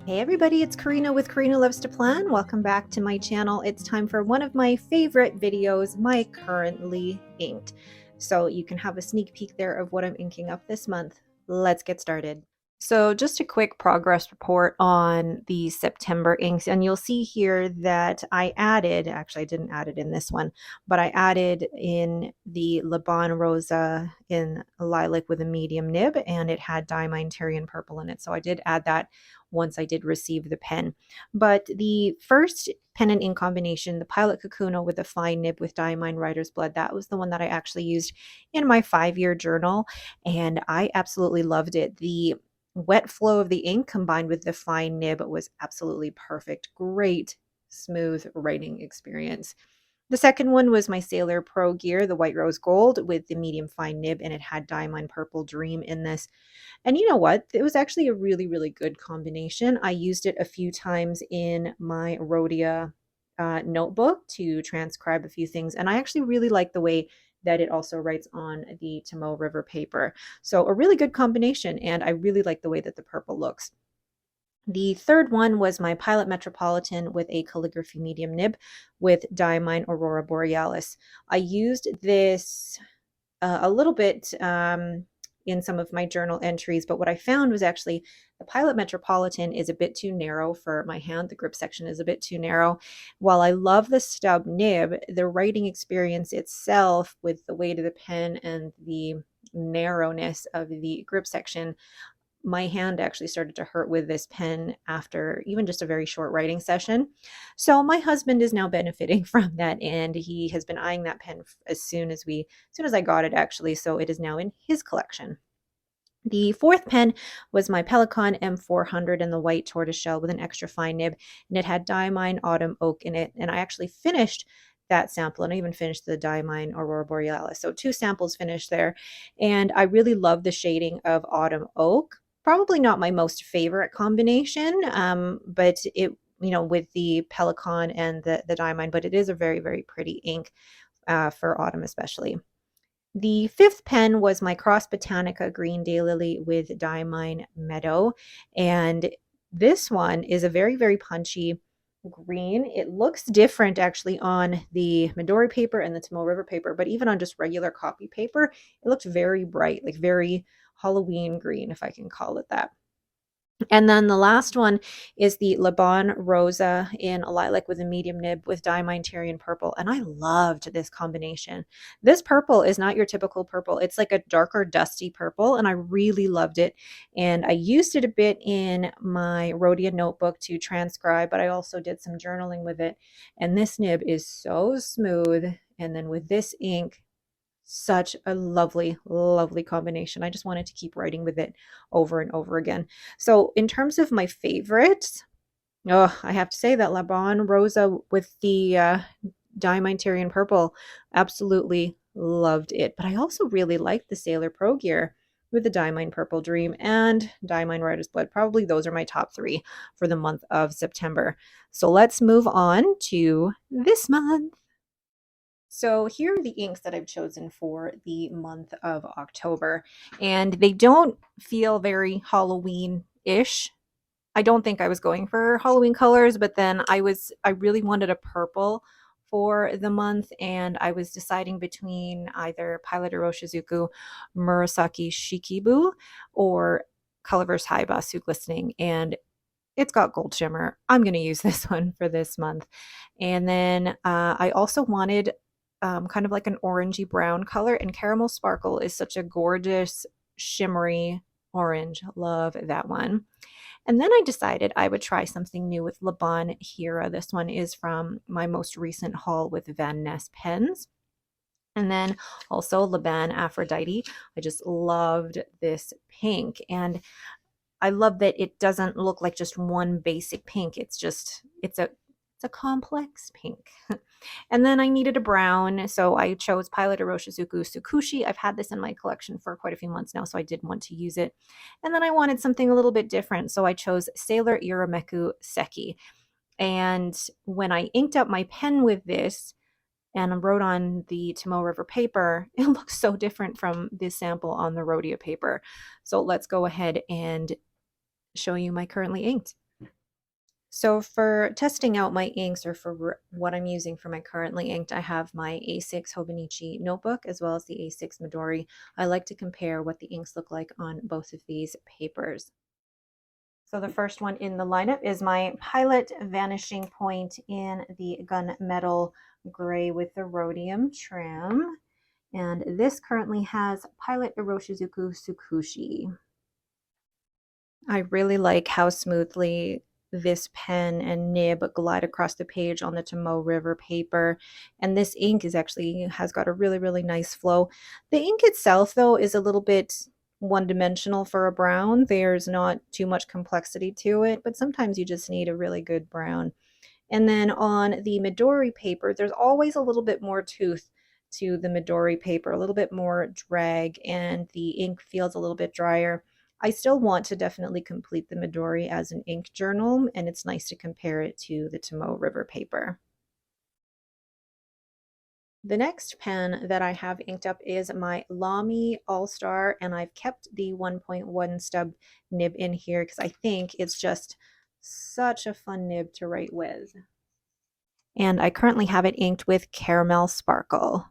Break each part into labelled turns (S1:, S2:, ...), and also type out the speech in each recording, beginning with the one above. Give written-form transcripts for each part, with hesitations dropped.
S1: Hey everybody, it's Karina with Karina Loves to Plan. Welcome back to my channel. It's time for one of my favorite videos, my currently inked. So you can have a sneak peek there of what I'm inking up this month. Let's get started. So just a quick progress report on the September inks, and you'll see here that I added, actually I didn't add it in this one, but I added in the Laban Rosa in lilac with a medium nib, and it had Diamine Tyrian purple in it. So I did add that once I did receive the pen. But the first pen and ink combination, the Pilot Kakuno with a fine nib with Diamine Writer's Blood, that was the one that I actually used in my 5-year journal, and I absolutely loved it. The wet flow of the ink combined with the fine nib was absolutely perfect. Great, smooth writing experience. The second one was my Sailor Pro Gear, the white rose gold with the medium fine nib, and it had Diamond Purple Dream in this. And you know what? It was actually a really, really good combination. I used it a few times in my Rhodia notebook to transcribe a few things, and I actually really like the way that it also writes on the Tomoe River paper. So a really good combination, and I really like the way that the purple looks. The third one was my Pilot Metropolitan with a calligraphy medium nib with Diamine Aurora Borealis. I used this a little bit in some of my journal entries, but what I found was actually the Pilot Metropolitan is a bit too narrow for my hand. The grip section is a bit too narrow. While I love the stub nib, the writing experience itself with the weight of the pen and the narrowness of the grip section, my hand actually started to hurt with this pen after even just a very short writing session. So my husband is now benefiting from that, and he has been eyeing that pen as soon as I got it actually. So it is now in his collection. The fourth pen was my Pelikan M400 in the white tortoiseshell with an extra fine nib, and it had Diamine Autumn Oak in it. And I actually finished that sample, and I even finished the Diamine Aurora Borealis. So 2 samples finished there, and I really love the shading of Autumn Oak. Probably not my most favorite combination, but it, with the Pelikan and the Diamine, but it is a very, very pretty ink for autumn especially. The fifth pen was my Cross Botanica Green Daylily with Diamine Meadow. And this one is a very, very punchy green. It looks different actually on the Midori paper and the Tomoe River paper, but even on just regular copy paper, it looks very bright, like very Halloween green, if I can call it that. And then the last one is the Laban Rosa in lilac with a medium nib with Diamine Tyrian purple. And I loved this combination. This purple is not your typical purple. It's like a darker, dusty purple, and I really loved it. And I used it a bit in my Rhodia notebook to transcribe, but I also did some journaling with it. And this nib is so smooth. And then with this ink, such a lovely, lovely combination. I just wanted to keep writing with it over and over again. So in terms of my favorites, oh, I have to say that Laban Rosa with the Diamine Tyrian purple, absolutely loved it. But I also really liked the Sailor Pro Gear with the Diamine Purple Dream and Diamine Writer's Blood. Probably those are my top 3 for the month of September. So let's move on to this month. So here are the inks that I've chosen for the month of October, and they don't feel very Halloween-ish. I don't think I was going for Halloween colors, but then I really wanted a purple for the month, and I was deciding between either Pilot Iroshizuku Murasaki Shikibu or Colorverse High Basu Glistening, and it's got gold shimmer. I'm going to use this one for this month. And then I also wanted kind of like an orangey brown color, and Caramel Sparkle is such a gorgeous shimmery orange. Love that one. And then I decided I would try something new with Laban Hira. This one is from my most recent haul with Van Ness pens. And then also Laban Aphrodite. I just loved this pink, and I love that it doesn't look like just one basic pink. It's a complex pink. And then I needed a brown, so I chose Pilot Iroshizuku Tsukushi. I've had this in my collection for quite a few months now, so I did want to use it. And then I wanted something a little bit different, so I chose Sailor Irameku Seki. And when I inked up my pen with this and wrote on the Tomoe River paper, it looks so different from this sample on the Rhodia paper. So let's go ahead and show you my currently inked. So for testing out my inks, or for what I'm using for my currently inked, I have my A6 Hobonichi notebook as well as the A6 Midori. I like to compare what the inks look like on both of these papers. So the first one in the lineup is my Pilot Vanishing Point in the gunmetal gray with the rhodium trim. And this currently has Pilot Iroshizuku Tsukushi. I really like how smoothly this pen and nib glide across the page on the Tomoe River paper. And this ink is actually has got a really, really nice flow. The ink itself, though, is a little bit one-dimensional for a brown. There's not too much complexity to it, but sometimes you just need a really good brown. And then on the Midori paper, there's always a little bit more tooth to the Midori paper, a little bit more drag, and the ink feels a little bit drier. I still want to definitely complete the Midori as an ink journal, and it's nice to compare it to the Tomoe River paper. The next pen that I have inked up is my Lamy Al-Star, and I've kept the 1.1 stub nib in here because I think it's just such a fun nib to write with. And I currently have it inked with Caramel Sparkle.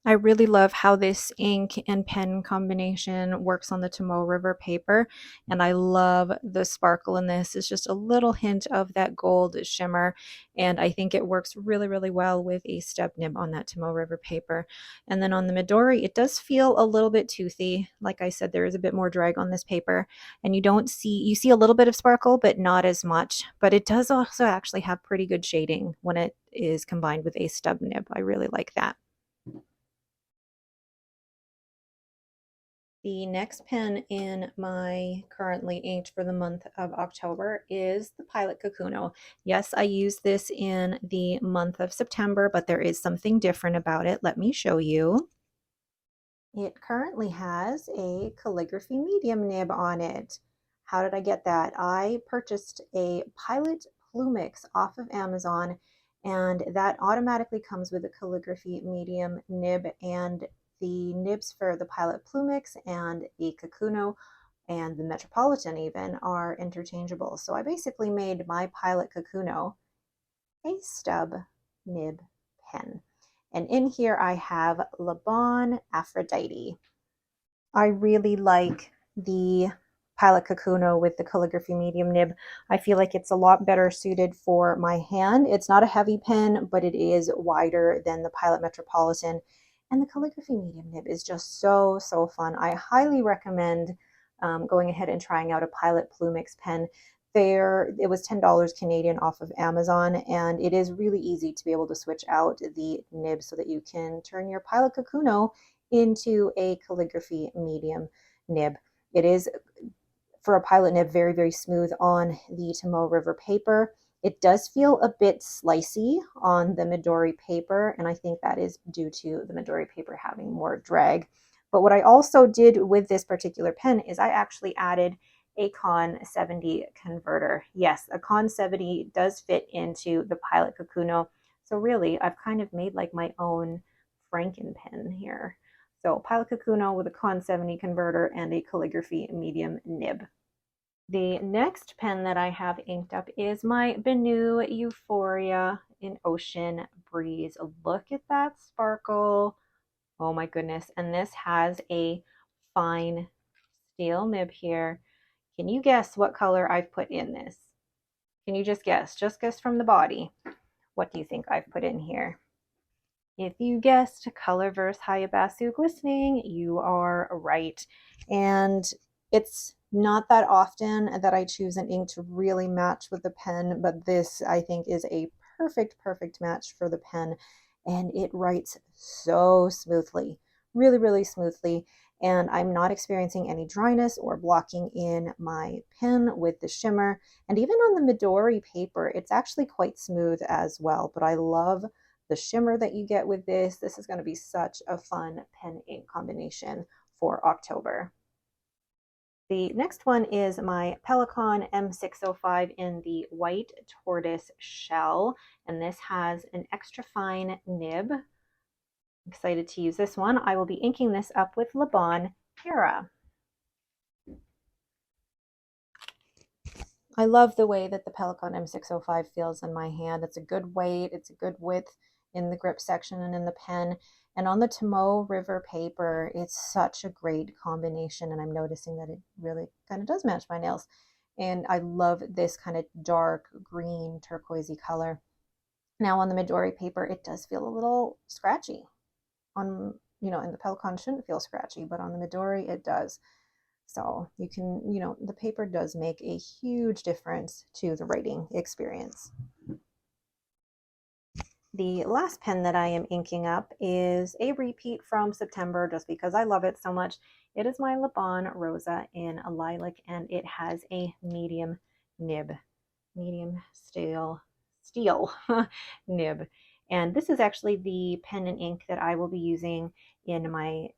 S1: I really love how this ink and pen combination works on the Tomoe River paper, and I love the sparkle in this. It's just a little hint of that gold shimmer, and I think it works really, really well with a stub nib on that Tomoe River paper. And then on the Midori, it does feel a little bit toothy. Like I said, there is a bit more drag on this paper, and you see a little bit of sparkle, but not as much. But it does also actually have pretty good shading when it is combined with a stub nib. I really like that. The next pen in my currently inked for the month of October is the Pilot Kakuno. Yes, I used this in the month of September, but there is something different about it. Let me show you. It currently has a calligraphy medium nib on it. How did I get that? I purchased a Pilot Plumix off of Amazon, and that automatically comes with a calligraphy medium nib, and the nibs for the Pilot Plumix and the Kakuno and the Metropolitan even are interchangeable. So I basically made my Pilot Kakuno a stub nib pen. And in here I have Laban Aphrodite. I really like the Pilot Kakuno with the calligraphy medium nib. I feel like it's a lot better suited for my hand. It's not a heavy pen, but it is wider than the Pilot Metropolitan. And the calligraphy medium nib is just so, so fun. I highly recommend going ahead and trying out a Pilot Plumix pen. It was $10 Canadian off of Amazon, and it is really easy to be able to switch out the nib so that you can turn your Pilot Kakuno into a calligraphy medium nib. It is, for a Pilot nib, very, very smooth on the Tomoe River paper. It does feel a bit slicey on the Midori paper, and I think that is due to the Midori paper having more drag. But what I also did with this particular pen is I actually added a Con 70 converter. Yes, a Con 70 does fit into the Pilot Kakuno. So really, I've kind of made like my own Franken pen here. So Pilot Kakuno with a Con 70 converter and a calligraphy medium nib. The next pen that I have inked up is my Benu Euphoria in Ocean Breeze. Look at that sparkle. Oh my goodness. And this has a fine steel nib here. Can you guess what color I've put in this? Can you just guess? Just guess from the body. What do you think I've put in here? If you guessed Colorverse Hayabusa Glistening, you are right. And it's not that often that I choose an ink to really match with the pen, but this I think is a perfect, perfect match for the pen. And it writes so smoothly, really, really smoothly. And I'm not experiencing any dryness or blocking in my pen with the shimmer. And even on the Midori paper, it's actually quite smooth as well. But I love the shimmer that you get with this. This is going to be such a fun pen ink combination for October. The next one is my Pelikan M605 in the white tortoise shell, and this has an extra fine nib. I'm excited to use this one. I will be inking this up with Laban Hera. I love the way that the Pelikan M605 feels in my hand. It's a good weight, it's a good width in the grip section and in the pen. And on the Tomoe River paper, it's such a great combination. And I'm noticing that it really kind of does match my nails. And I love this kind of dark green turquoisey color. Now on the Midori paper, it does feel a little scratchy. On, and the Pelikan shouldn't feel scratchy, but on the Midori, it does. So you can, the paper does make a huge difference to the writing experience. The last pen that I am inking up is a repeat from September just because I love it so much. It is my Laban Rosa in a lilac, and it has a medium nib, medium steel nib. And this is actually the pen and ink that I will be using in my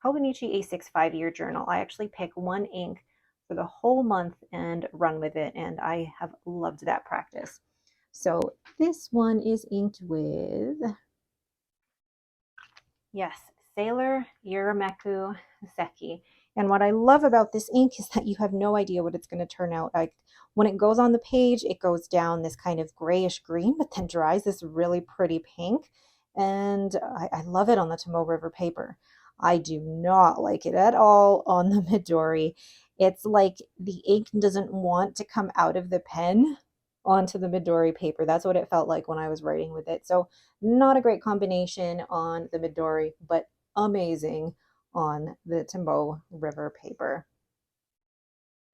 S1: Hobonichi A6 5-year journal. I actually pick one ink for the whole month and run with it, and I have loved that practice. So this one is inked with, yes, Sailor Yurameku Seki. And what I love about this ink is that you have no idea what it's going to turn out like. When it goes on the page, it goes down this kind of grayish green, but then dries this really pretty pink. And I love it on the Tomoe River paper. I do not like it at all on the Midori. It's like the ink doesn't want to come out of the pen onto the Midori paper. That's what it felt like when I was writing with it. So not a great combination on the Midori, but amazing on the Tomoe River paper.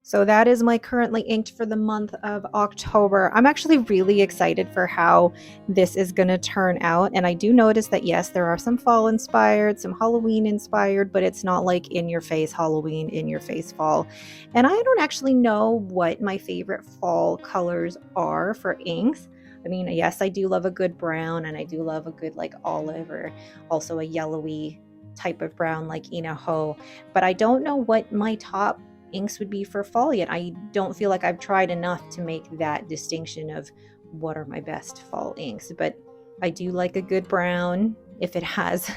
S1: So that is my currently inked for the month of October. I'm actually really excited for how this is going to turn out. And I do notice that, yes, there are some fall inspired, some Halloween inspired, but it's not like in your face Halloween, in your face fall. And I don't actually know what my favorite fall colors are for inks. I mean, yes, I do love a good brown, and I do love a good like olive, or also a yellowy type of brown like Inaho. But I don't know what my top inks would be for fall yet. I don't feel like I've tried enough to make that distinction of what are my best fall inks, but I do like a good brown if it has,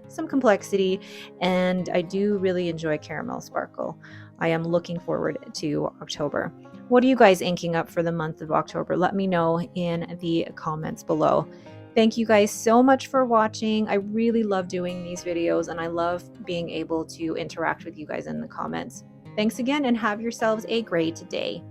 S1: some complexity, and I do really enjoy caramel sparkle. I am looking forward to October. What are you guys inking up for the month of October? Let me know in the comments below. Thank you guys so much for watching. I really love doing these videos, and I love being able to interact with you guys in the comments. Thanks again, and have yourselves a great day.